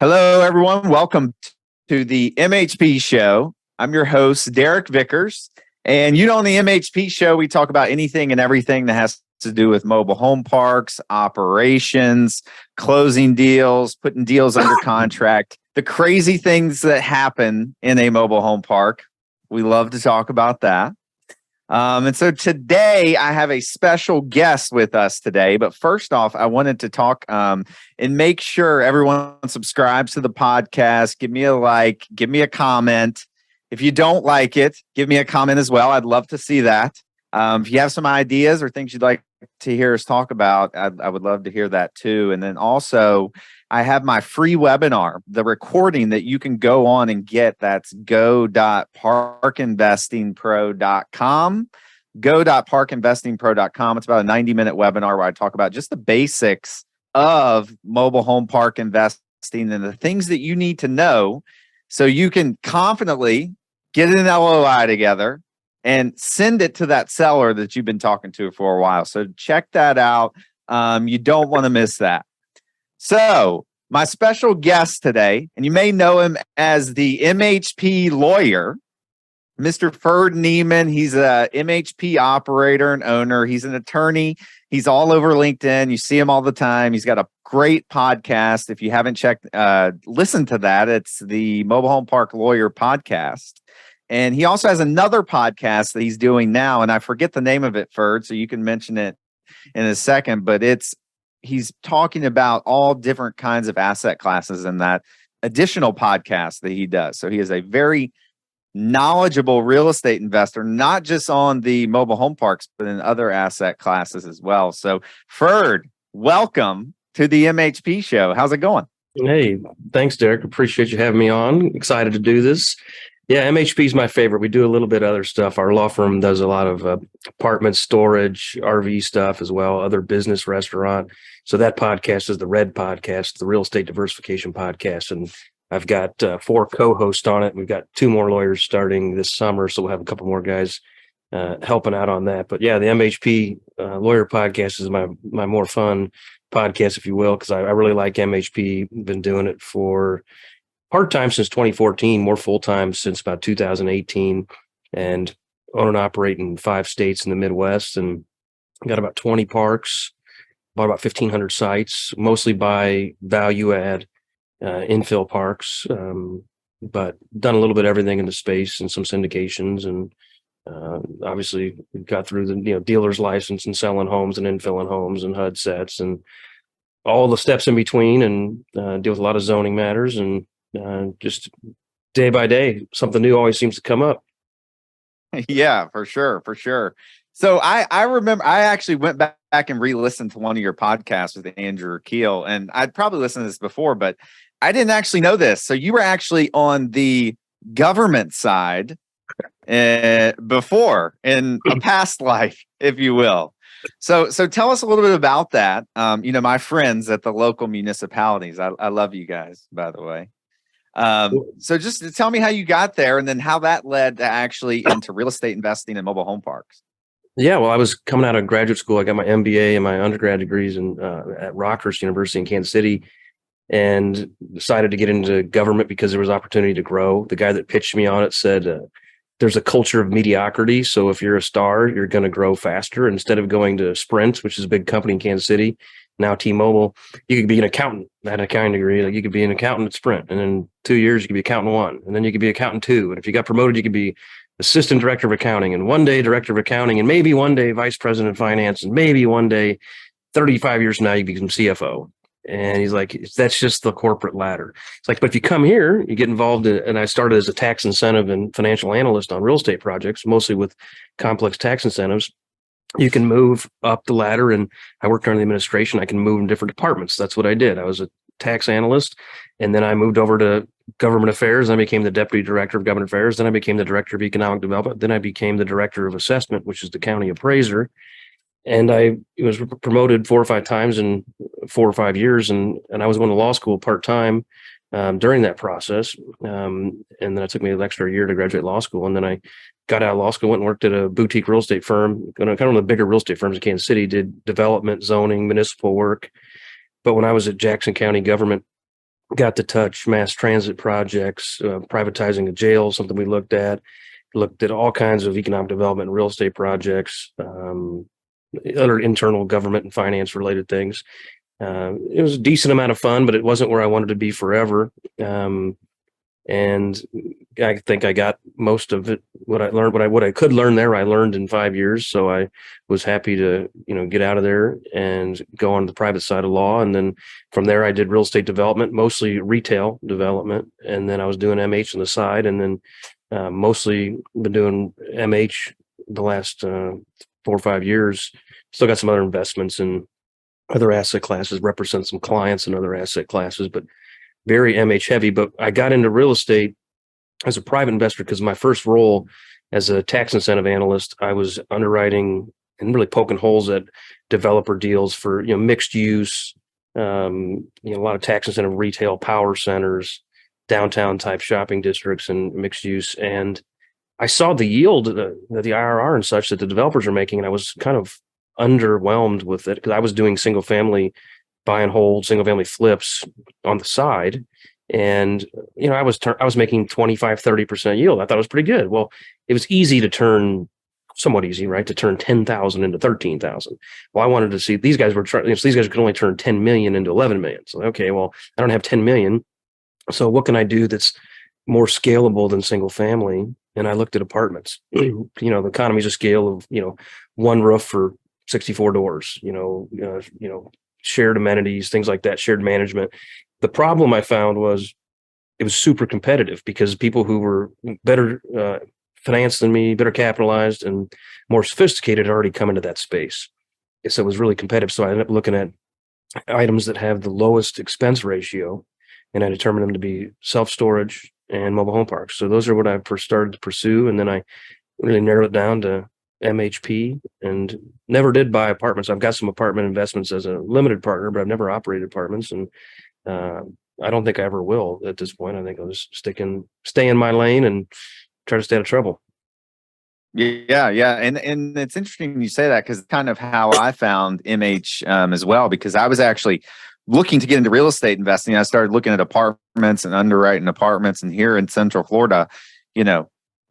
Hello, everyone. Welcome to the MHP Show. I'm your host, Derek Vickers. And on the MHP Show, we talk about anything and everything that has to do with mobile home parks, operations, closing deals, putting deals under contract, the crazy things that happen in a mobile home park. We love to talk about that. And so today I have a special guest with us today. But first off, I wanted to talk and make sure everyone subscribes to the podcast. Give me a like, give me a comment. If you don't like it, give me a comment as well. I'd love to see that. If you have some ideas or things you'd like to hear us talk about, I would love to hear that too. And then also, I have my free webinar, the recording that you can go on and get. That's go.parkinvestingpro.com. Go.parkinvestingpro.com. It's about a 90-minute webinar where I talk about just the basics of mobile home park investing and the things that you need to know so you can confidently get an LOI together and send it to that seller that you've been talking to for a while. So check that out. You don't want to miss that. So my special guest today, and you may know him as the MHP Lawyer, Mr. Ferd Niemann. He's a MHP operator and owner. He's an attorney. He's all over LinkedIn. You see him all the time. He's got a great podcast. If you haven't listened to that, it's the Mobile Home Park Lawyer Podcast. And he also has another podcast that he's doing now, and I forget the name of it, Ferd, so you can mention it in a second, but he's talking about all different kinds of asset classes in that additional podcast that he does. So he is a very knowledgeable real estate investor, not just on the mobile home parks, but in other asset classes as well. So Ferd, welcome to the MHP Show. How's it going? Hey, thanks, Derek. Appreciate you having me on. Excited to do this. Yeah, MHP is my favorite. We do a little bit of other stuff. Our law firm does a lot of apartment storage, RV stuff as well, other business, restaurant. So that podcast is the Red Podcast, the Real Estate Diversification Podcast. And I've got 4 co-hosts on it. We've got 2 more lawyers starting this summer. So we'll have a couple more guys helping out on that. But yeah, the MHP Lawyer Podcast is my more fun podcast, if you will, because I really like MHP. Been doing it for part-time since 2014, more full-time since about 2018, and own and operate in 5 states in the Midwest, and got about 20 parks, bought about 1,500 sites, mostly by value-add infill parks, but done a little bit of everything in the space and some syndications, and obviously got through the dealer's license and selling homes and infilling homes and HUD sets and all the steps in between, and deal with a lot of zoning matters, and just day by day, something new always seems to come up. Yeah, for sure. So I remember I actually went back and re-listened to one of your podcasts with Andrew Keel, and I'd probably listened to this before, but I didn't actually know this. So you were actually on the government side before in a past life, if you will. So tell us a little bit about that. My friends at the local municipalities, I love you guys, by the way. So just tell me how you got there and then how that led to actually into real estate investing in mobile home parks. Yeah, well, I was coming out of graduate school. I got my MBA and my undergrad degrees at Rockhurst University in Kansas City, and decided to get into government because there was opportunity to grow. The guy that pitched me on it said, there's a culture of mediocrity. So if you're a star, you're going to grow faster. Instead of going to Sprint, which is a big company in Kansas City, now T-Mobile, you could be an accountant. I had an accounting degree. Like, you could be an accountant at Sprint, and in 2 years you could be accountant 1, and then you could be accountant 2. And if you got promoted, you could be assistant director of accounting, and one day director of accounting, and maybe one day vice president of finance, and maybe one day, 35 years from now, you become CFO. And he's like, that's just the corporate ladder. It's like, but if you come here, you get involved in, and I started as a tax incentive and financial analyst on real estate projects, mostly with complex tax incentives. You can move up the ladder, and I worked on the administration. I can move in different departments. That's what I did. I was a tax analyst, and then I moved over to government affairs. I became the deputy director of government affairs. Then I became the director of economic development. Then I became the director of assessment, which is the county appraiser. And I was promoted 4 or 5 times in 4 or 5 years, and I was going to law school part-time during that process. And then it took me an extra year to graduate law school. And then I got out of law school, went and worked at a boutique real estate firm, kind of one of the bigger real estate firms in Kansas City, did development, zoning, municipal work. But when I was at Jackson County government, got to touch mass transit projects, privatizing a jail, something we looked at all kinds of economic development and real estate projects, other internal government and finance related things. It was a decent amount of fun, but it wasn't where I wanted to be forever. And I think I got most of it. What I learned, what I could learn there, I learned in 5 years. So I was happy to, get out of there and go on the private side of law. And then from there, I did real estate development, mostly retail development. And then I was doing MH on the side, and then mostly been doing MH the last 4 or 5 years. Still got some other investments in other asset classes, represent some clients in other asset classes, but very MH heavy. But I got into real estate as a private investor because my first role as a tax incentive analyst, I was underwriting and really poking holes at developer deals for, mixed use, a lot of tax incentive retail power centers, downtown type shopping districts and mixed use. And I saw the yield, the IRR and such that the developers are making, and I was kind of underwhelmed with it because I was doing single family buy and hold, single family flips on the side. And, I was making 25, 30% yield. I thought it was pretty good. Well, it was easy to turn, somewhat easy, right? To turn 10,000 into 13,000. Well, I wanted to see these guys were trying, so these guys could only turn 10 million into 11 million. So, okay, well, I don't have 10 million. So what can I do that's more scalable than single family? And I looked at apartments. The economies of scale of, one roof for 64 doors, shared amenities, things like that, shared management. The problem I found was it was super competitive because people who were better financed than me, better capitalized and more sophisticated had already come into that space. So it was really competitive. So I ended up looking at items that have the lowest expense ratio, and I determined them to be self-storage and mobile home parks. So those are what I first started to pursue. And then I really narrowed it down to MHP and never did buy apartments. I've got some apartment investments as a limited partner, but I've never operated apartments. And I don't think I ever will at this point. I think I'll just stay in my lane and try to stay out of trouble. Yeah. And it's interesting you say that because kind of how I found MH as well, because I was actually looking to get into real estate investing. I started looking at apartments and underwriting apartments. And here in Central Florida,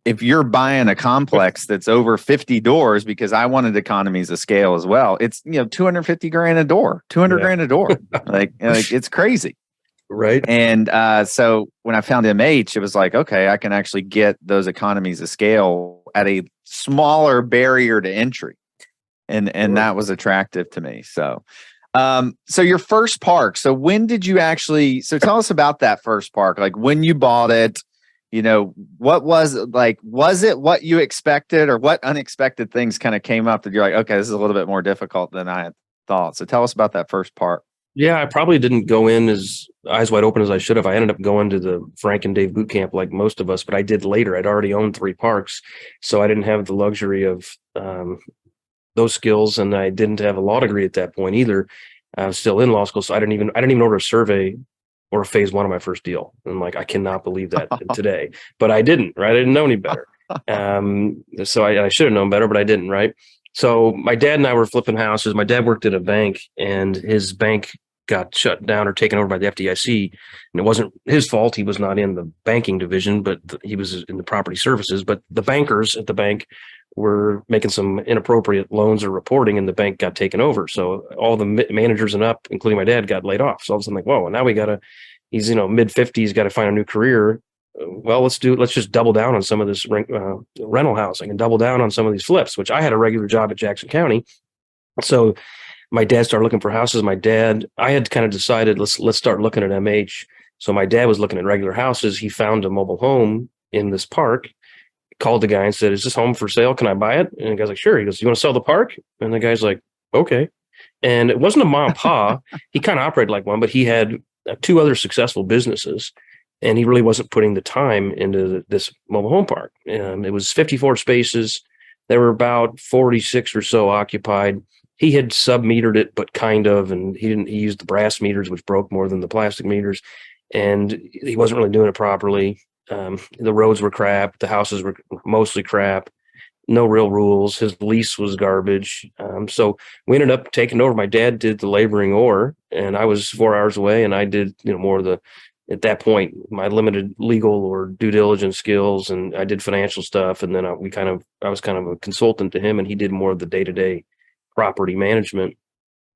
if you're buying a complex that's over 50 doors, because I wanted economies of scale as well, it's, 250 grand a door, 200 grand a door. like it's crazy. Right. And so when I found MH, it was like, okay, I can actually get those economies of scale at a smaller barrier to entry. And that was attractive to me. So, so your first park, so when did you so tell us about that first park, like when you bought it, what was it like? Was it what you expected, or what unexpected things kind of came up that you're like, okay, this is a little bit more difficult than I had thought. So tell us about that first part. Yeah, I probably didn't go in as eyes wide open as I should have. I ended up going to the Frank and Dave boot camp like most of us, but I did later. I'd already owned 3 parks, so I didn't have the luxury of those skills, and I didn't have a law degree at that point either. I was still in law school, so I didn't even order a survey or a phase 1 of my first deal. And I cannot believe that today, but I didn't, right? I didn't know any better. So I should have known better, but I didn't, right? So my dad and I were flipping houses. My dad worked at a bank, and his bank got shut down or taken over by the FDIC. And it wasn't his fault. He was not in the banking division, but he was in the property services. But the bankers at the bank were making some inappropriate loans or reporting, and the bank got taken over. So all the managers and up, including my dad, got laid off. So all of a sudden, whoa, now he's mid-50s, got to find a new career. Well, let's just double down on some of this rental housing and double down on some of these flips, which I had a regular job at Jackson County. So my dad started looking for houses. I had kind of decided, let's start looking at MH. So my dad was looking at regular houses. He found a mobile home in this park, called the guy and said, "Is this home for sale? Can I buy it?" And the guy's like, "Sure." He goes, "You want to sell the park?" And the guy's like, "Okay." And it wasn't a mom and pa. He kind of operated like one, but he had 2 other successful businesses. And he really wasn't putting the time into this mobile home park. It was 54 spaces. There were about 46 or so occupied. He had sub-metered it, but kind of, and he used the brass meters, which broke more than the plastic meters. And he wasn't really doing it properly. The roads were crap. The houses were mostly crap. no real rules. His lease was garbage. So we ended up taking over. My dad did the laboring ore, and I was 4 hours away, and I did, more of the, at that point, my limited legal or due diligence skills, and I did financial stuff. And then I was kind of a consultant to him, and he did more of the day-to-day property management.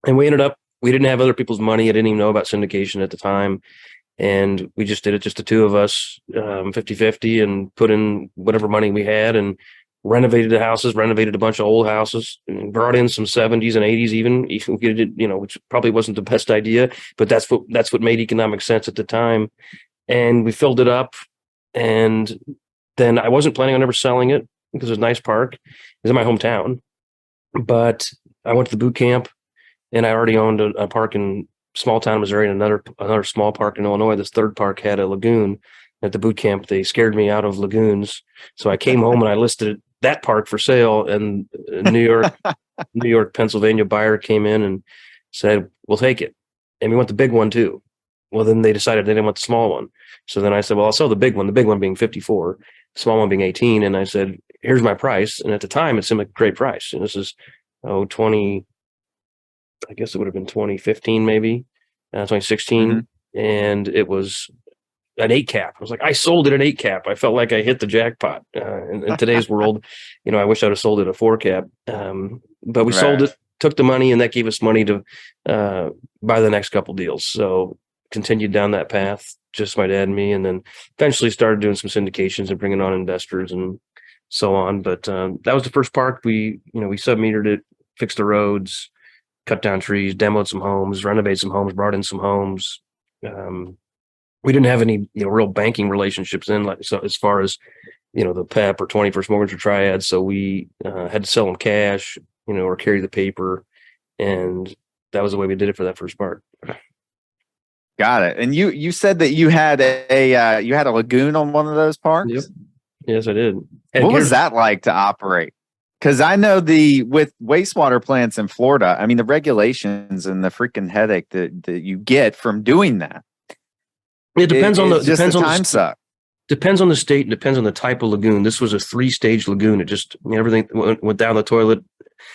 And we didn't have other people's money. I didn't even know about syndication at the time. And we just did it, just the two of us, 50-50, and put in whatever money we had and renovated the houses, renovated a bunch of old houses, and brought in some 70s and 80s even, which probably wasn't the best idea, but that's what made economic sense at the time. And we filled it up. And then I wasn't planning on ever selling it because it was a nice park. It was in my hometown. But I went to the boot camp, and I already owned a park in small town Missouri and another small park in Illinois. This third park had a lagoon. At the boot camp, they scared me out of lagoons. So I came home and I listed that park for sale, and New York, Pennsylvania buyer came in and said, "We'll take it." And we want the big one too. Well, then they decided they didn't want the small one. So then I said, "Well, I'll sell the big one being 54, the small one being 18. And I said, "Here's my price." And at the time, it seemed like a great price. And this is, 20, I guess it would have been 2015, maybe 2016. Mm-hmm. And it was an 8 cap. I was like, I sold it at 8 cap. I felt like I hit the jackpot. In today's world, I wish I'd have sold it at 4 cap. But we sold it, took the money, and that gave us money to buy the next couple deals. So continued down that path, just my dad and me, and then eventually started doing some syndications and bringing on investors and so on. But that was the first park. We sub-metered it, fixed the roads, cut down trees, demoed some homes, renovated some homes, brought in some homes. We didn't have any real banking relationships so as far as the PEP or 21st Mortgage or Triad, so we had to sell them cash, or carry the paper, and that was the way we did it for that first part. Got it. And you said that you had a lagoon on one of those parks? Yep. Yes, I did. And what was that like to operate? Because I know with wastewater plants in Florida, I mean, the regulations and the freaking headache that you get from doing that. It depends on the time suck. Depends on the state and depends on the type of lagoon. This was a 3-stage lagoon. It just everything went down the toilet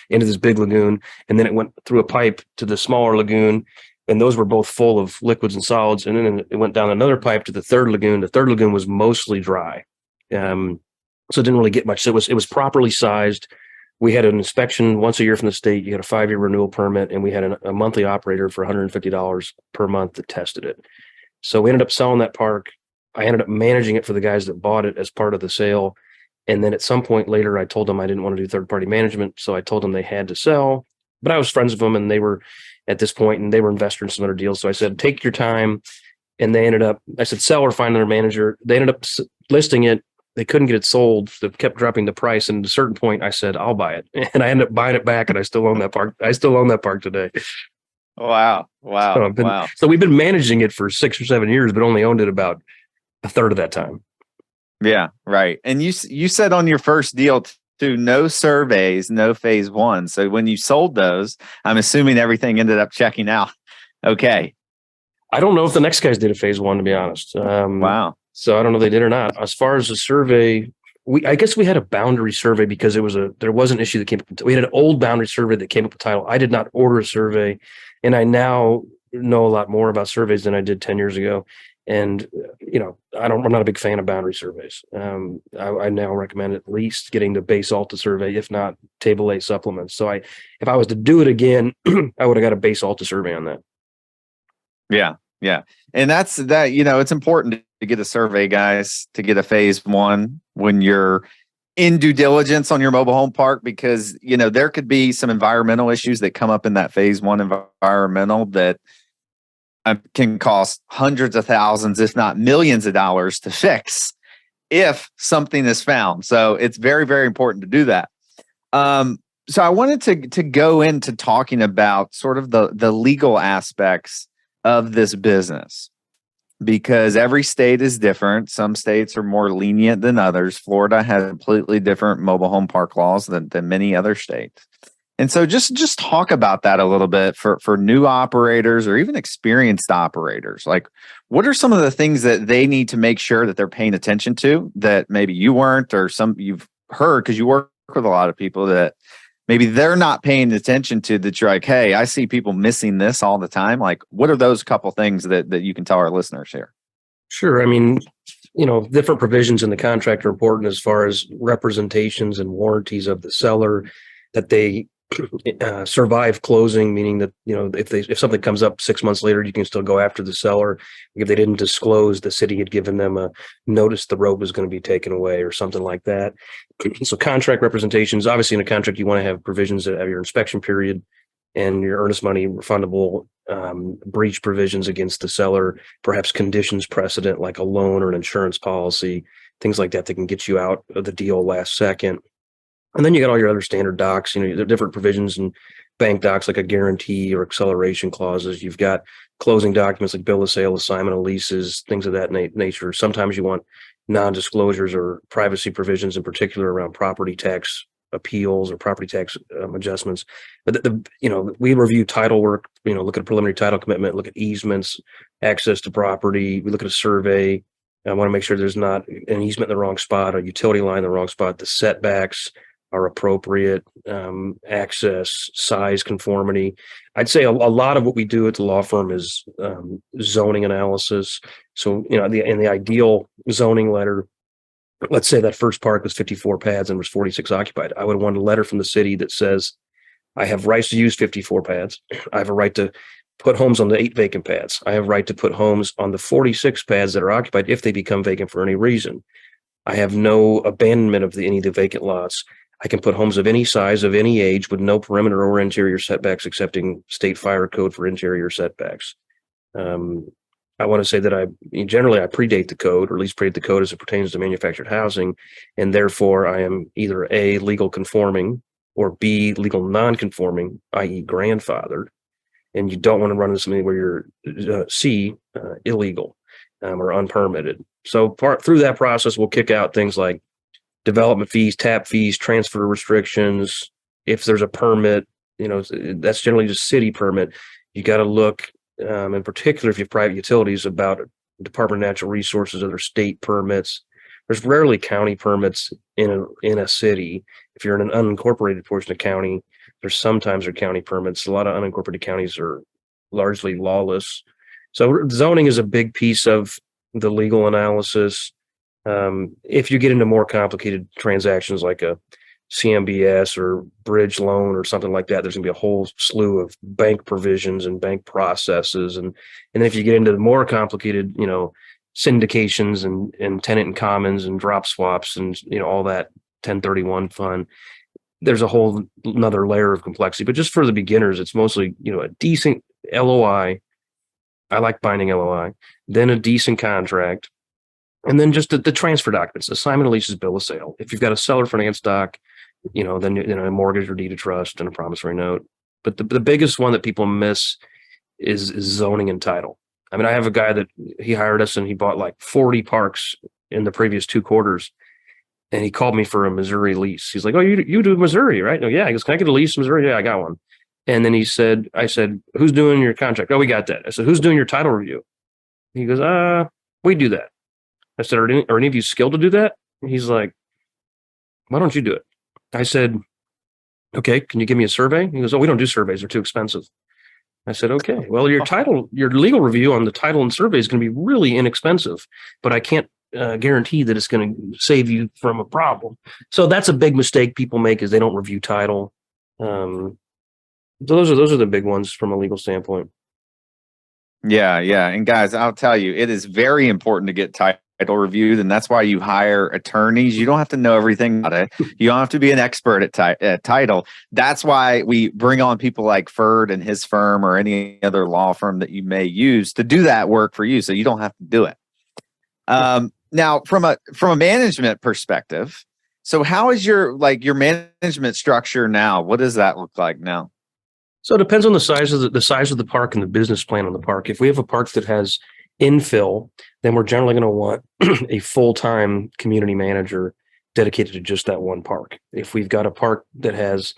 into this big lagoon, and then it went through a pipe to the smaller lagoon, and those were both full of liquids and solids. And then it went down another pipe to the third lagoon. The third lagoon was mostly dry, so it didn't really get much. So it was properly sized. We had an inspection once a year from the state. You had a 5-year renewal permit, and we had a monthly operator for $150 per month that tested it. So we ended up selling that park. I ended up managing it for the guys that bought it as part of the sale. And then at some point later, I told them I didn't want to do third-party management. So I told them they had to sell. But I was friends with them, and they were at this point, and they were invested in some other deals. So I said, take your time. And I said, sell or find another manager. They ended up listing it. They couldn't get it sold. They kept dropping the price. And at a certain point, I said, I'll buy it. And I ended up buying it back, and I still own that park. I still own that park today. Wow. So we've been managing it for 6 or 7 years, but only owned it about a third of that time. Yeah, right. And you said on your first deal too, no surveys, no phase one. So when you sold those, I'm assuming everything ended up checking out. Okay. I don't know if the next guys did a phase one, to be honest. Wow. So I don't know if they did or not. As far as the survey, I guess we had a boundary survey because there was an issue that came up. We had an old boundary survey that came up with title. I did not order a survey, and I now know a lot more about surveys than I did 10 years ago. And I'm not a big fan of boundary surveys. I now recommend at least getting the base Alta survey, if not Table A supplements. So if I was to do it again, I would have got a base Alta survey on that. Yeah. And that's that, it's important to get a survey, guys, to get a phase one when you're in due diligence on your mobile home park, because, there could be some environmental issues that come up in that phase one environmental that can cost hundreds of thousands, if not millions of dollars to fix if something is found. So it's very, very important to do that. So I wanted to go into talking about sort of the legal aspects of this business, because every state is different. Some states are more lenient than others. Florida has completely different mobile home park laws than many other states. And so just talk about that a little bit for new operators or even experienced operators. Like, what are some of the things that they need to make sure that they're paying attention to that maybe you weren't, or some you've heard because you work with a lot of people that maybe they're not paying attention to, that you're like, hey, I see people missing this all the time. Like, what are those couple things that you can tell our listeners here? Sure. I mean, different provisions in the contract are important as far as representations and warranties of the seller, that they survive closing, meaning that, if something comes up 6 months later, you can still go after the seller. If they didn't disclose, the city had given them a notice the road was going to be taken away or something like that. So contract representations, obviously in a contract, you want to have provisions that have your inspection period and your earnest money refundable, breach provisions against the seller, perhaps conditions precedent like a loan or an insurance policy, things like that can get you out of the deal last second. And then you got all your other standard docs. There are different provisions in bank docs like a guarantee or acceleration clauses. You've got closing documents like bill of sale, assignment of leases, things of that nature. Sometimes you want non-disclosures or privacy provisions, in particular around property tax appeals or property tax adjustments. But we review title work, look at a preliminary title commitment, look at easements, access to property. We look at a survey. I want to make sure there's not an easement in the wrong spot, a utility line in the wrong spot, the setbacks are appropriate, access, size, conformity. I'd say a lot of what we do at the law firm is zoning analysis. So, in the ideal zoning letter, let's say that first park was 54 pads and was 46 occupied. I would want a letter from the city that says, I have rights to use 54 pads. I have a right to put homes on the 8 vacant pads. I have right to put homes on the 46 pads that are occupied if they become vacant for any reason. I have no abandonment of any of the vacant lots. I can put homes of any size, of any age, with no perimeter or interior setbacks, excepting state fire code for interior setbacks. I want to say that I predate the code, or at least predate the code as it pertains to manufactured housing, and therefore I am either A, legal conforming, or B, legal non-conforming, i.e. grandfathered. And you don't want to run into something where you're C, illegal or unpermitted. So through that process, we'll kick out things like development fees, tap fees, transfer restrictions. If there's a permit, that's generally just city permit. You got to look, in particular, if you have private utilities, about Department of Natural Resources, other state permits. There's rarely county permits in a city. If you're in an unincorporated portion of county, sometimes are county permits. A lot of unincorporated counties are largely lawless. So zoning is a big piece of the legal analysis. If you get into more complicated transactions like a CMBS or bridge loan or something like that, there's going to be a whole slew of bank provisions and bank processes. And then if you get into the more complicated, syndications and tenant in commons and drop swaps and, all that 1031 fun, there's a whole another layer of complexity. But just for the beginners, it's mostly, a decent LOI. I like binding LOI, then a decent contract. And then just the transfer documents, assignment of leases, bill of sale. If you've got a seller finance doc, then a mortgage or deed of trust and a promissory note. But the biggest one that people miss is zoning and title. I mean, I have a guy that he hired us and he bought like 40 parks in the previous 2 quarters. And he called me for a Missouri lease. He's like, "Oh, you do Missouri, right?" No, yeah. He goes, "Can I get a lease in Missouri?" "Yeah, I got one." And then I said, "Who's doing your contract?" "Oh, we got that." I said, "Who's doing your title review?" He goes, "We do that." I said, are any of you skilled to do that?" He's like, "Why don't you do it?" I said, "Okay, can you give me a survey?" He goes, "Oh, we don't do surveys. They're too expensive." I said, "Okay, well, your legal review on the title and survey is going to be really inexpensive, but I can't guarantee that it's going to save you from a problem." So that's a big mistake people make, is they don't review title. So those are the big ones from a legal standpoint. Yeah. And guys, I'll tell you, it is very important to get title reviewed, and that's why you hire attorneys. You don't have to know everything about it. You don't have to be an expert at title. That's why we bring on people like Ferd and his firm, or any other law firm that you may use to do that work for you, so you don't have to do it. Now, from a management perspective, so how is your management structure now? What does that look like now? So it depends on the size of the park and the business plan on the park. If we have a park that has infill, then we're generally going to want a full-time community manager dedicated to just that one park. If we've got a park that has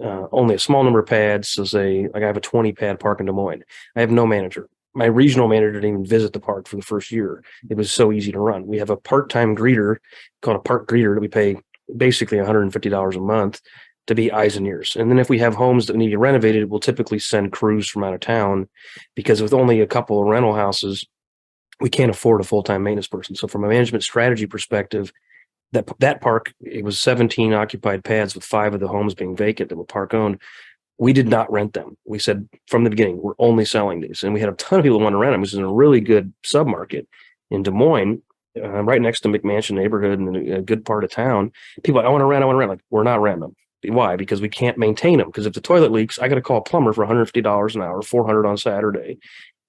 only a small number of pads, so say like I have a 20 pad park in Des Moines, I have no manager. My regional manager didn't even visit the park for the first year. It was so easy to run. We have a part-time greeter called a park greeter that we pay basically $150 a month to be eyes and ears. And then if we have homes that need to be renovated, we'll typically send crews from out of town, because with only a couple of rental houses, we can't afford a full-time maintenance person. So from a management strategy perspective, that park, it was 17 occupied pads with 5 of the homes being vacant that were park owned. We did not rent them. We said from the beginning, we're only selling these. And we had a ton of people who want to rent them, which is in a really good submarket in Des Moines, right next to McMansion neighborhood and a good part of town. People are like, I want to rent. Like, we're not renting them. Why? Because we can't maintain them. Because if the toilet leaks, I got to call a plumber for $150 an hour, $400 on Saturday.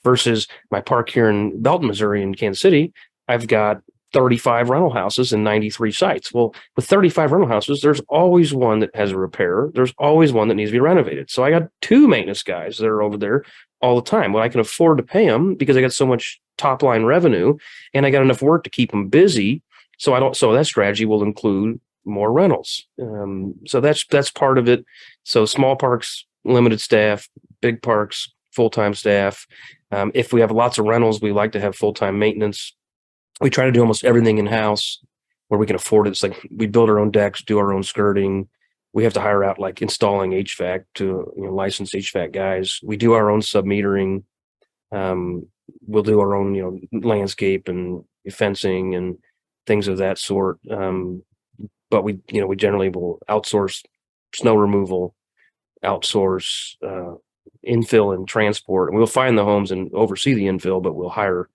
Versus my park here in Belton, Missouri, in Kansas City, I've got 35 rental houses and 93 sites. Well, with 35 rental houses, there's always one that has a repair. There's always one that needs to be renovated. So I got 2 maintenance guys that are over there all the time. Well, I can afford to pay them because I got so much top line revenue, and I got enough work to keep them busy. So that strategy will include more rentals. So that's part of it. So small parks, limited staff; big parks, full-time staff. If we have lots of rentals, we like to have full-time maintenance. We try to do almost everything in-house where we can afford it. It's like we build our own decks, do our own skirting. We have to hire out like installing HVAC to licensed HVAC guys. We do our own sub-metering. We'll do our own landscape and fencing and things of that sort. But we generally will outsource snow removal, outsource infill and transport. And we'll find the homes and oversee the infill, but we'll hire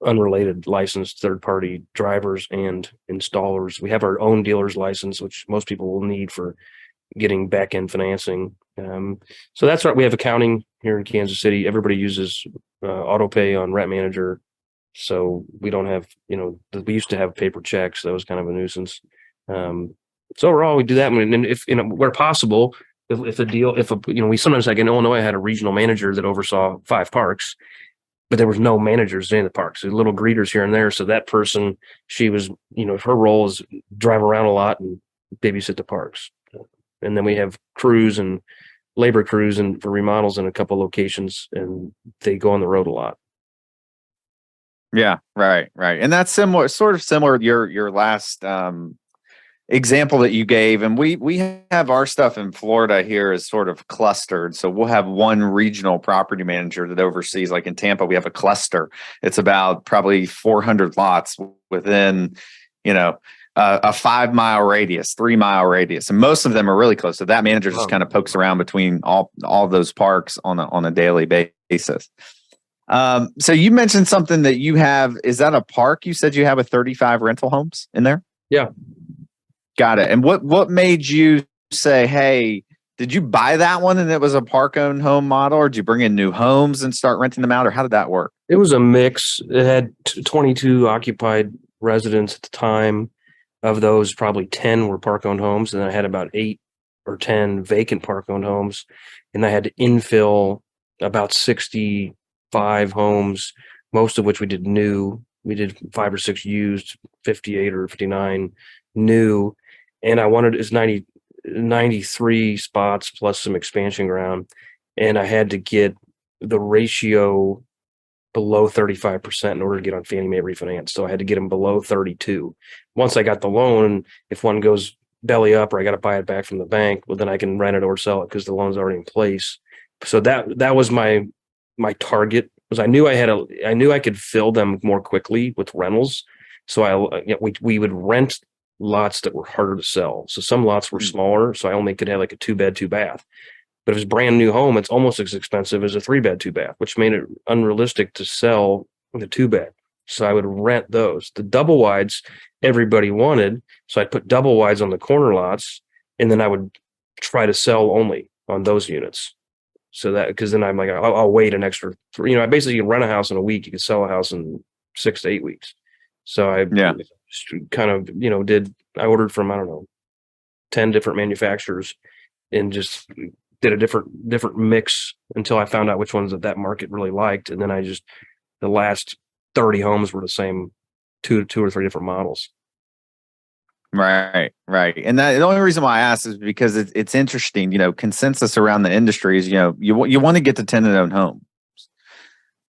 unrelated licensed third-party drivers and installers. We have our own dealer's license, which most people will need for getting back-end financing. So that's right. We have accounting here in Kansas City. Everybody uses auto pay on Rent Manager. So we don't have, we used to have paper checks. That was kind of a nuisance. So overall, we do that. And if, where possible, we sometimes, like in Illinois, I had a regional manager that oversaw 5 parks, but there was no managers in the parks. There were little greeters here and there. So that person, she was, her role is drive around a lot and babysit the parks. And then we have crews and labor crews and for remodels in a couple locations, and they go on the road a lot. Yeah, right. And that's sort of similar to your last example that you gave. And we have our stuff in Florida here is sort of clustered. So we'll have one regional property manager that oversees, like in Tampa, we have a cluster. It's about probably 400 lots within, a 5-mile radius, 3-mile radius. And most of them are really close. So that manager just kind of pokes around between all those parks on a daily basis. So you mentioned something that you have. Is that a park? You said you have 35 rental homes in there? Yeah. Got it. And what made you say, hey, did you buy that one and it was a park-owned home model, or did you bring in new homes and start renting them out, or how did that work? It was a mix. It had 22 occupied residents at the time. Of those, probably 10 were park-owned homes, and I had about 8 or 10 vacant park-owned homes, and I had to infill about 65 homes, most of which we did new. We did 5 or 6 used, 58 or 59 new, and I wanted 93 spots plus some expansion ground, and I had to get the ratio below 35% in order to get on Fannie Mae refinance. So I had to get them below 32. Once I got the loan, if one goes belly up or I got to buy it back from the bank, well, then I can rent it or sell it because the loan's already in place. So that was my target, was I knew I could fill them more quickly with rentals. So we would rent lots that were harder to sell. So some lots were smaller, so I only could have like a 2-bed, 2-bath. But if it's a brand new home, it's almost as expensive as a 3-bed, 2-bath, which made it unrealistic to sell the 2-bed. So I would rent those. The double wides everybody wanted, so I'd put double wides on the corner lots, and then I would try to sell only on those units. So that, because then I'm like, I'll wait an extra 3. I basically can rent a house in a week. You can sell a house in 6 to 8 weeks. So I kind of I ordered from 10 different manufacturers and just did a different mix until I found out which ones that market really liked. And then the last 30 homes were the same, two or three different models. Right. And the only reason why I asked is because it's interesting, consensus around the industry is, you want to get to tenant-owned homes.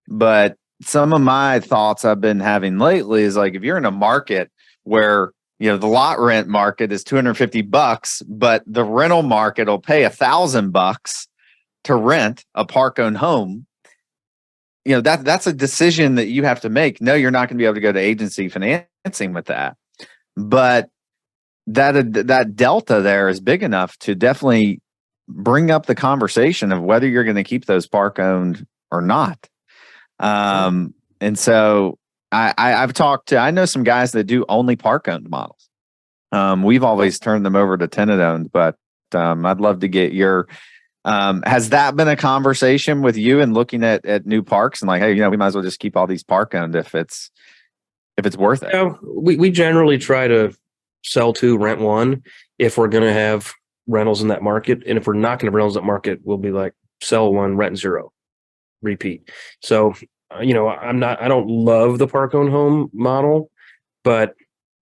But some of my thoughts I've been having lately is like, if you're in a market where the lot rent market is $250, but the rental market will pay $1,000 to rent a park-owned home. That's a decision that you have to make. No, you're not going to be able to go to agency financing with that, but that delta there is big enough to definitely bring up the conversation of whether you're going to keep those park-owned or not. And so I know some guys that do only park-owned models. We've always turned them over to tenant-owned, but I'd love to get your. Has that been a conversation with you and looking at new parks and like, hey, we might as well just keep all these park-owned if it's worth it? We generally try to sell two, rent one if we're going to have rentals in that market, and if we're not going to have rentals in that market, we'll be like sell one, rent zero, repeat. So. I don't love the park-owned home model, but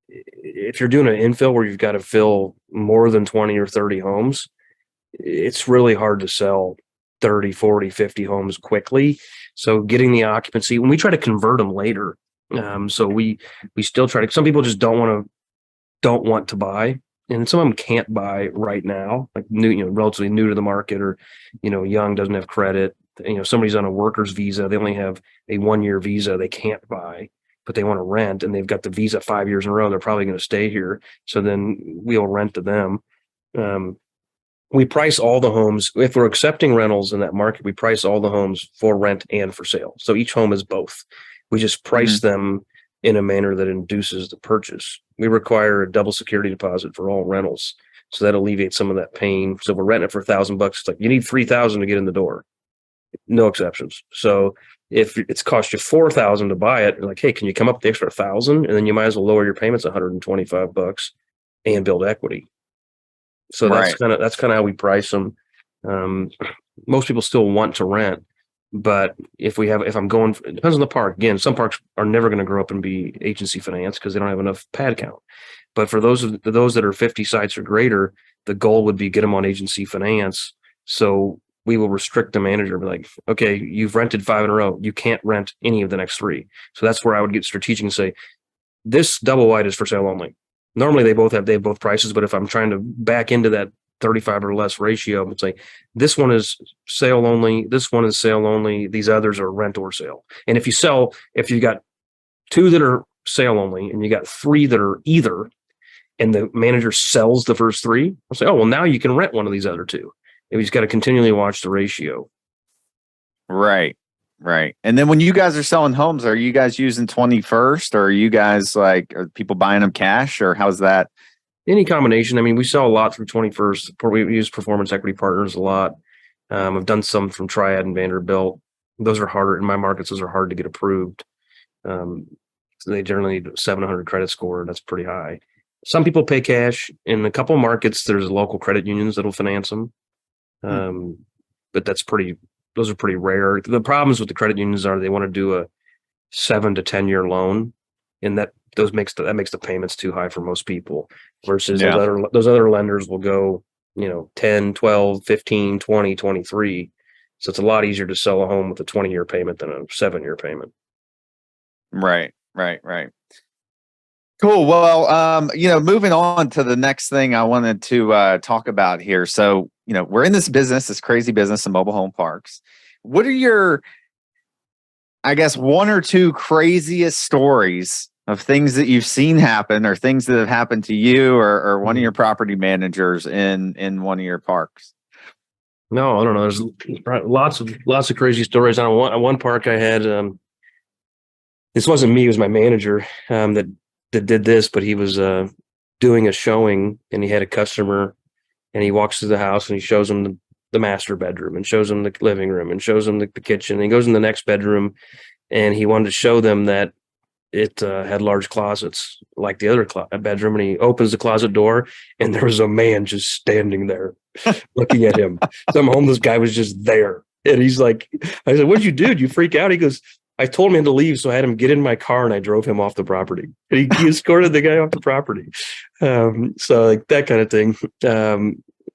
if you're doing an infill where you've got to fill more than 20 or 30 homes, it's really hard to sell 30, 40, 50 homes quickly. So getting the occupancy, when we try to convert them later, so we still try to, some people just don't want to buy, and some of them can't buy right now, like relatively new to the market, or, young, doesn't have credit. Somebody's on a worker's visa. They only have a 1-year visa. They can't buy, but they want to rent, and they've got the visa 5 years in a row. They're probably going to stay here. So then we'll rent to them. We price all the homes. If we're accepting rentals in that market, we price all the homes for rent and for sale. So each home is both. We just price them in a manner that induces the purchase. We require a double security deposit for all rentals. So that alleviates some of that pain. So if we're renting it for $1,000, it's like you need $3,000 to get in the door. No exceptions. So if it's cost you $4,000 to buy it, you're like, hey, can you come up with the extra $1,000? And then you might as well lower your payments $125 and build equity. So that's kind of how we price them. Most people still want to rent, but if I'm going, it depends on the park. Again, some parks are never going to grow up and be agency finance because they don't have enough pad count. But for those that are 50 sites or greater, the goal would be get them on agency finance. So we will restrict the manager, be like, okay, you've rented 5 in a row. You can't rent any of the next 3. So that's where I would get strategic and say, this double wide is for sale only. Normally they have both prices, but if I'm trying to back into that 35 or less ratio, it's like, this one is sale only, this one is sale only, these others are rent or sale. And if you got 2 that are sale only and you got 3 that are either, and the manager sells the first 3, I'll say, oh, well, now you can rent one of these other 2. And we just got to continually watch the ratio. Right. And then when you guys are selling homes, are you guys using 21st, or are you guys are people buying them cash, or how's that? Any combination. I mean, we sell a lot through 21st. We use Performance Equity Partners a lot. I've done some from Triad and Vanderbilt. Those are harder in my markets. Those are hard to get approved. So they generally need 700 credit score. That's pretty high. Some people pay cash. In a couple of markets, there's local credit unions that'll finance them. But those are pretty rare. The problems with the credit unions are they want to do a 7 to 10 year loan, and that makes the payments too high for most people, versus those other lenders will go, 10, 12, 15, 20, 23. So it's a lot easier to sell a home with a 20-year payment than a 7-year payment. Right. Cool. Well, moving on to the next thing I wanted to talk about here. So, we're in this crazy business of mobile home parks. What are your, I guess, 1 or 2 craziest stories of things that you've seen happen, or things that have happened to you or one of your property managers in one of your parks? No, I don't know. There's lots of crazy stories. On one park I had, this wasn't me, it was my manager that did this, but he was doing a showing, and he had a customer, and he walks through the house and he shows him the master bedroom and shows him the living room and shows him the kitchen, and he goes in the next bedroom, and he wanted to show them that it had large closets like the other bedroom, and he opens the closet door, and there was a man just standing there looking at him. Some homeless guy was just there, and he's like, I said, what'd you do? Did you freak out? He goes, I told him he had to leave, so I had him get in my car, and I drove him off the property. And he escorted the guy off the property. So like that kind of thing.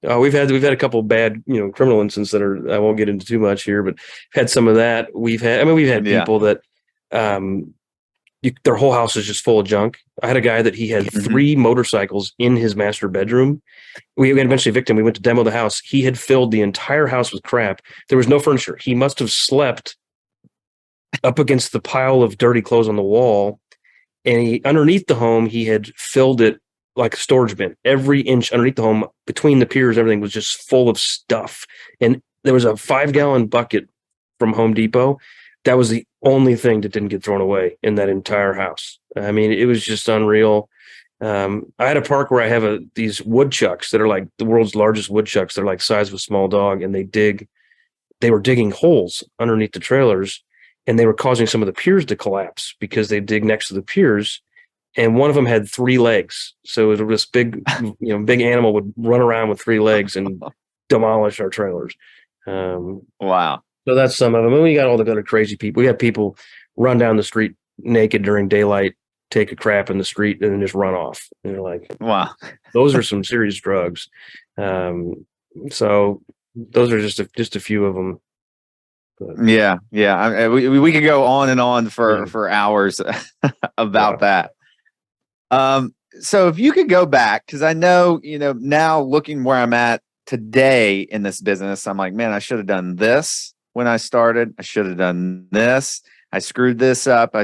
We've had a couple of bad, criminal incidents that I won't get into too much here, but had some of that. We've had people that their whole house is just full of junk, I had a guy that he had Mhm. 3 motorcycles in his master bedroom. We eventually evicted him. We went to demo the house. He had filled the entire house with crap. There was no furniture. He must have slept up against the pile of dirty clothes on the wall. And underneath the home, he had filled it like a storage bin. Every inch underneath the home, between the piers, everything was just full of stuff. And there was a 5-gallon bucket from Home Depot. That was the only thing that didn't get thrown away in that entire house. I mean, it was just unreal. I had a park where I have these woodchucks that are like the world's largest woodchucks. They're like size of a small dog, and they were digging holes underneath the trailers, and they were causing some of the piers to collapse because they dig next to the piers. And one of them had 3 legs. So this big, big animal would run around with 3 legs and demolish our trailers. Wow. So that's some of them. And we got all the other crazy people. We had people run down the street naked during daylight, take a crap in the street, and then just run off. And you're like, Wow. those are some serious drugs. So those are just a few of them. But, Yeah. We could go on and on for hours about that. So if you could go back, because I know, now looking where I'm at today in this business, I'm like, man, I should have done this when I started. I should have done this. I screwed this up.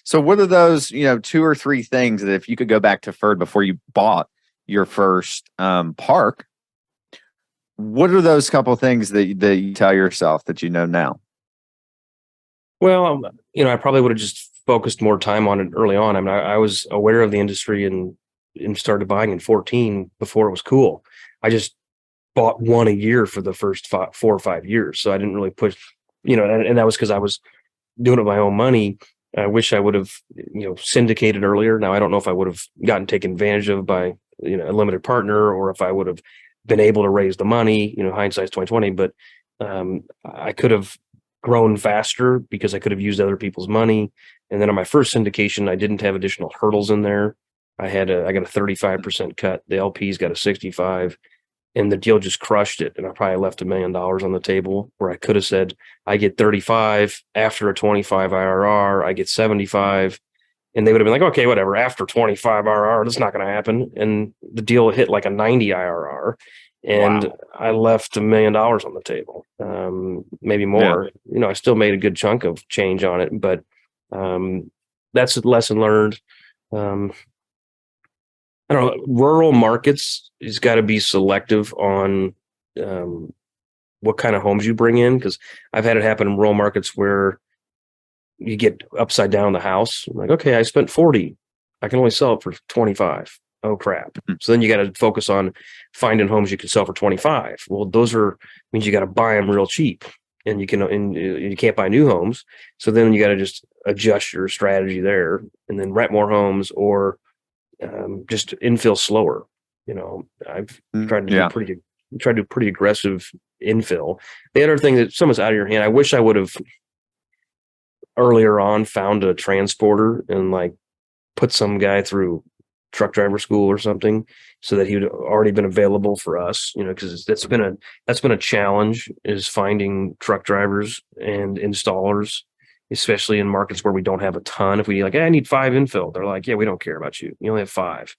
So what are those, 2 or 3 things that if you could go back to Ferd before you bought your first park, what are those couple things that you tell yourself that you know now? Well, I probably would have just focused more time on it early on. I mean, I was aware of the industry and started buying in 14 before it was cool. I just bought one a year for the first 4 or 5 years. So I didn't really push, and that was because I was doing it with my own money. I wish I would have, syndicated earlier. Now, I don't know if I would have gotten taken advantage of by, a limited partner, or if I would have been able to raise the money, hindsight's 2020, but I could have grown faster because I could have used other people's money. And then on my first syndication, I didn't have additional hurdles in there. I got a 35% cut. The LPs got a 65, and the deal just crushed it. And I probably left $1 million on the table, where I could have said, I get 35 after a 25 IRR, I get 75. And they would have been like, okay, whatever, after 25 IRR, that's not going to happen. And the deal hit like a 90 IRR. And wow. I left $1 million on the table, maybe more. Yeah. I still made a good chunk of change on it, but that's a lesson learned. I don't know. Rural markets has got to be selective on what kind of homes you bring in, because I've had it happen in rural markets where you get upside down the house. I'm like, okay, I spent 40. I can only sell it for 25. Oh crap. So then you got to focus on finding homes you can sell for 25. Well, means you got to buy them real cheap, and you can't buy new homes. So then you got to just adjust your strategy there, and then rent more homes, or just infill slower. I've tried to do pretty aggressive infill. The other thing that someone's out of your hand, I wish I would have earlier on found a transporter and like put some guy through truck driver school or something, so that he would already been available for us, because that's been a challenge, is finding truck drivers and installers, especially in markets where we don't have a ton. If we like, hey, I need 5 infill, they're like, yeah, we don't care about you. You only have 5.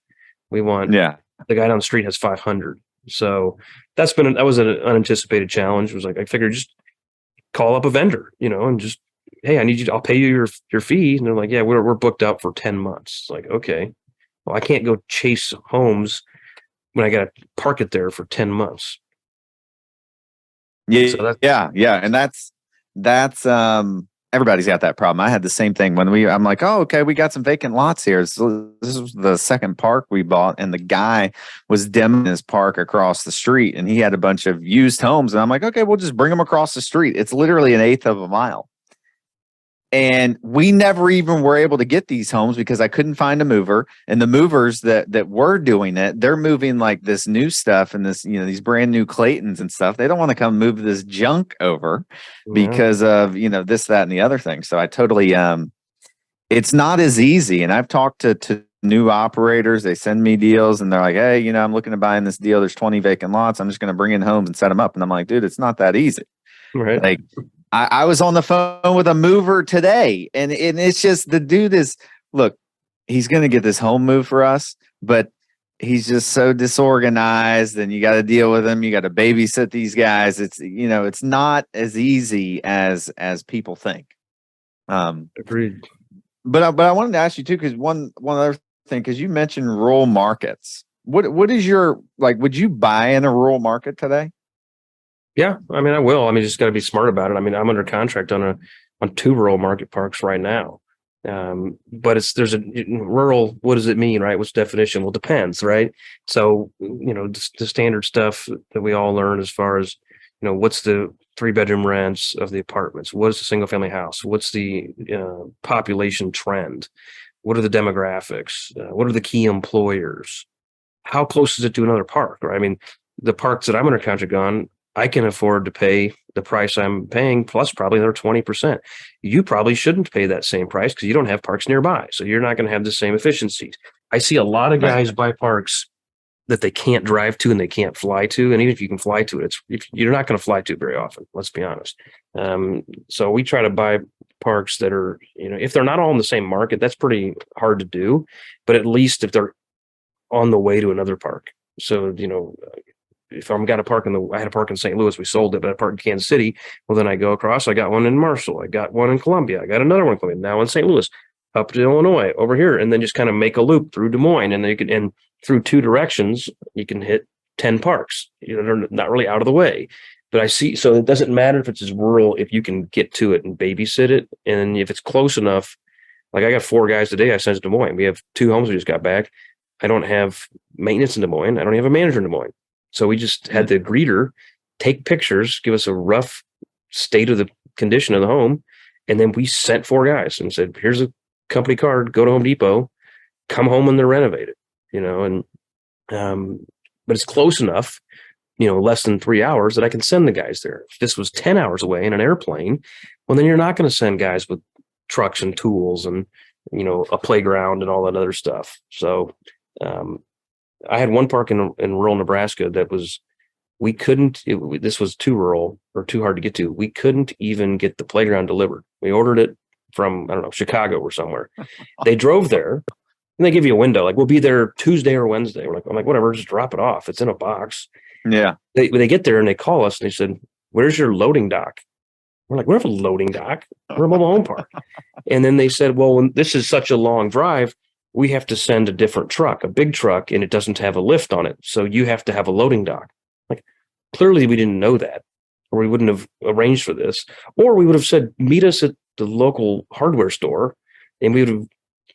We want, the guy down the street has 500. So that was an unanticipated challenge. It was like, I figured just call up a vendor, and just, hey, I'll pay you your fee. And they're like, yeah, we're booked out for 10 months. It's like, okay, well, I can't go chase homes when I got to park it there for 10 months. Yeah. So and that's everybody's got that problem. I had the same thing I'm like, oh, okay, we got some vacant lots here. So this was the second park we bought, and the guy was demoing his park across the street, and he had a bunch of used homes. And I'm like, okay, we'll just bring them across the street. It's literally 1/8 of a mile. And we never even were able to get these homes because I couldn't find a mover. And the movers that were doing it, they're moving like this new stuff and this, these brand new Claytons and stuff. They don't want to come move this junk over because of, this, that, and the other thing. So I totally, it's not as easy. And I've talked to new operators. They send me deals and they're like, hey, I'm looking to buy in this deal. There's 20 vacant lots. I'm just going to bring in homes and set them up. And I'm like, dude, it's not that easy. Right. Like, I was on the phone with a mover today, and it's just, the dude is, look, he's going to get this home move for us, but he's just so disorganized, and you got to deal with him. You got to babysit these guys. It's, it's not as easy as people think. Agreed. But I wanted to ask you too, because one other thing, because you mentioned rural markets. What is your, like, would you buy in a rural market today? Yeah, I mean, I will. I mean, just got to be smart about it. I mean, I'm under contract on 2 rural market parks right now. But there's a rural. What does it mean, right? What's the definition? Well, it depends, right? So, the standard stuff that we all learn as far as, what's the 3-bedroom rents of the apartments? What is the single family house? What's the population trend? What are the demographics? What are the key employers? How close is it to another park? Right? I mean, the parks that I'm under contract on, I can afford to pay the price I'm paying plus probably another 20%. You probably shouldn't pay that same price because you don't have parks nearby. So you're not going to have the same efficiencies. I see a lot of guys buy parks that they can't drive to and they can't fly to. And even if you can fly to it, you're not going to fly to it very often. Let's be honest. So we try to buy parks that are, if they're not all in the same market, that's pretty hard to do. But at least if they're on the way to another park. So, if I had a park in St. Louis, we sold it, but I parked in Kansas City. Well, then I go across. I got one in Marshall. I got one in Columbia. I got another one in Columbia. Now in St. Louis, up to Illinois, over here, and then just kind of make a loop through Des Moines, and then and through 2 directions, you can hit 10 parks. They're not really out of the way. But I see. So it doesn't matter if it's as rural, if you can get to it and babysit it, and if it's close enough. Like I got 4 guys today. I sent to Des Moines. We have 2 homes we just got back. I don't have maintenance in Des Moines. I don't have a manager in Des Moines. So we just had the greeter take pictures, give us a rough state of the condition of the home. And then we sent 4 guys and said, here's a company card, go to Home Depot, come home when they're renovated, but it's close enough, less than 3 hours that I can send the guys there. If this was 10 hours away in an airplane, well, then you're not going to send guys with trucks and tools and, a playground and all that other stuff. So, I had one park in rural Nebraska that was, this was too rural or too hard to get to. We couldn't even get the playground delivered. We ordered it from, I don't know, Chicago or somewhere. They drove there and they give you a window. Like, we'll be there Tuesday or Wednesday. I'm like, whatever, just drop it off. It's in a box. Yeah. They get there and they call us and they said, where's your loading dock? We're like, we have a loading dock. We're a mobile home park. And then they said, well, when this is such a long drive, we have to send a different truck, a big truck, and it doesn't have a lift on it. So you have to have a loading dock. Like, clearly we didn't know that, or we wouldn't have arranged for this, or we would have said, meet us at the local hardware store, and we would have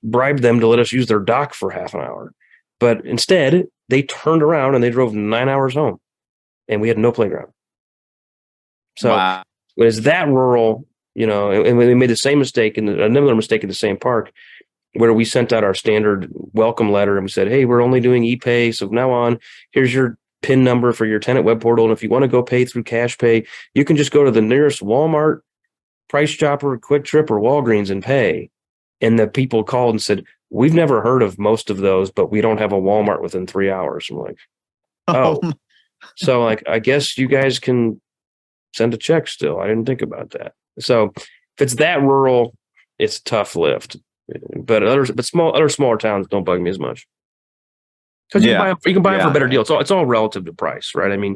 bribed them to let us use their dock for half an hour. But instead, they turned around and they drove 9 hours home, and we had no playground. So wow. When it's that rural, and we made the same mistake and another mistake in the same park, where we sent out our standard welcome letter and we said, hey, we're only doing ePay. So from now on, here's your PIN number for your tenant web portal. And if you want to go pay through cash pay, you can just go to the nearest Walmart, Price Chopper, Quick Trip, or Walgreens and pay. And the people called and said, we've never heard of most of those, but we don't have a Walmart within 3 hours. I'm like, oh. So I guess you guys can send a check still. I didn't think about that. So if it's that rural, it's a tough lift. But other smaller towns don't bug me as much because you can buy them for a better deal. It's all relative to price, right? I mean,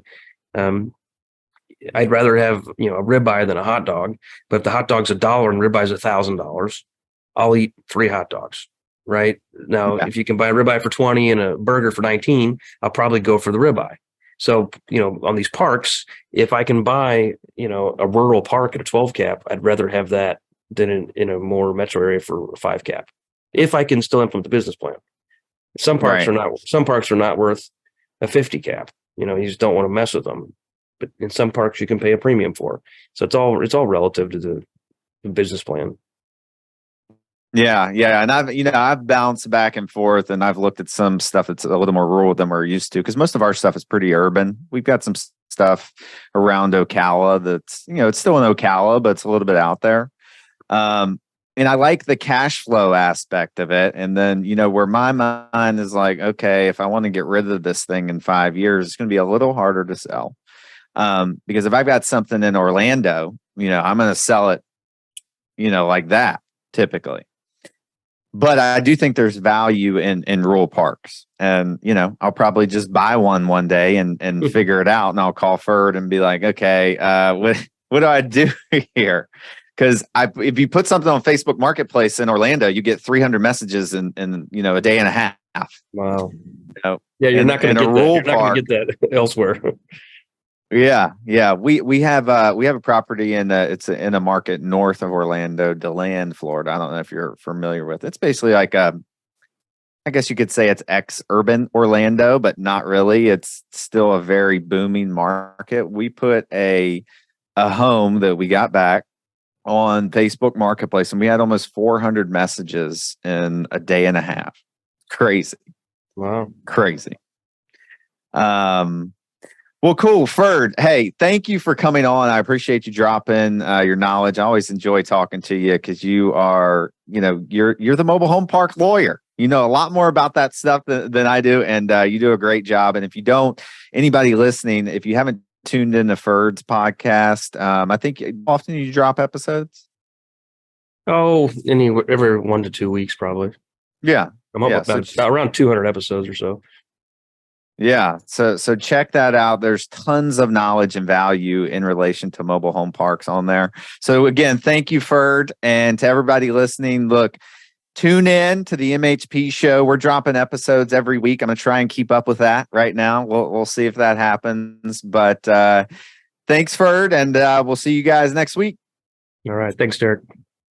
I'd rather have a ribeye than a hot dog. But if the hot dog's $1 and ribeye's $1,000, I'll eat 3 hot dogs, right? Now, if you can buy a ribeye for 20 and a burger for 19, I'll probably go for the ribeye. So on these parks, if I can buy a rural park at a 12 cap, I'd rather have that than in a more metro area for a 5 cap, if I can still implement the business plan. Some parks are not worth a 50 cap. You just don't want to mess with them. But in some parks you can pay a premium for. So it's all relative to the business plan. Yeah. And I've bounced back and forth, and I've looked at some stuff that's a little more rural than we're used to, because most of our stuff is pretty urban. We've got some stuff around Ocala that's, it's still in Ocala, but it's a little bit out there. And I like the cash flow aspect of it. And then, where my mind is like, okay, if I want to get rid of this thing in 5 years, it's going to be a little harder to sell. Because if I've got something in Orlando, I'm going to sell it, like that typically. But I do think there's value in rural parks, and I'll probably just buy one day and figure it out, and I'll call Ferd and be like, okay, what do I do here? Because if you put something on Facebook Marketplace in Orlando, you get 300 messages in a day and a half. Wow. Yeah, you're not going to get that. You're not going to get that elsewhere. Yeah. We have a property it's in a market north of Orlando, DeLand, Florida. I don't know if you're familiar with it. It's basically like I guess you could say it's ex-urban Orlando, but not really. It's still a very booming market. We put a home that we got back on Facebook Marketplace, and we had almost 400 messages in a day and a half. Crazy. Wow. Crazy. Well, cool, Ferd. Hey, thank you for coming on. I appreciate you dropping your knowledge. I always enjoy talking to you because you are, you're the mobile home park lawyer. You know a lot more about that stuff than I do, and you do a great job. And if you don't, anybody listening, if you haven't tuned into Ferd's podcast, I think often you drop episodes. Oh, every 1 to 2 weeks, probably. Yeah, I'm up about around 200 episodes or so. Yeah. So check that out. There's tons of knowledge and value in relation to mobile home parks on there. So again, thank you, Ferd. And to everybody listening, look, tune in to the MHP show. We're dropping episodes every week. I'm going to try and keep up with that right now. We'll see if that happens. But thanks, Ferd. And we'll see you guys next week. All right. Thanks, Derek.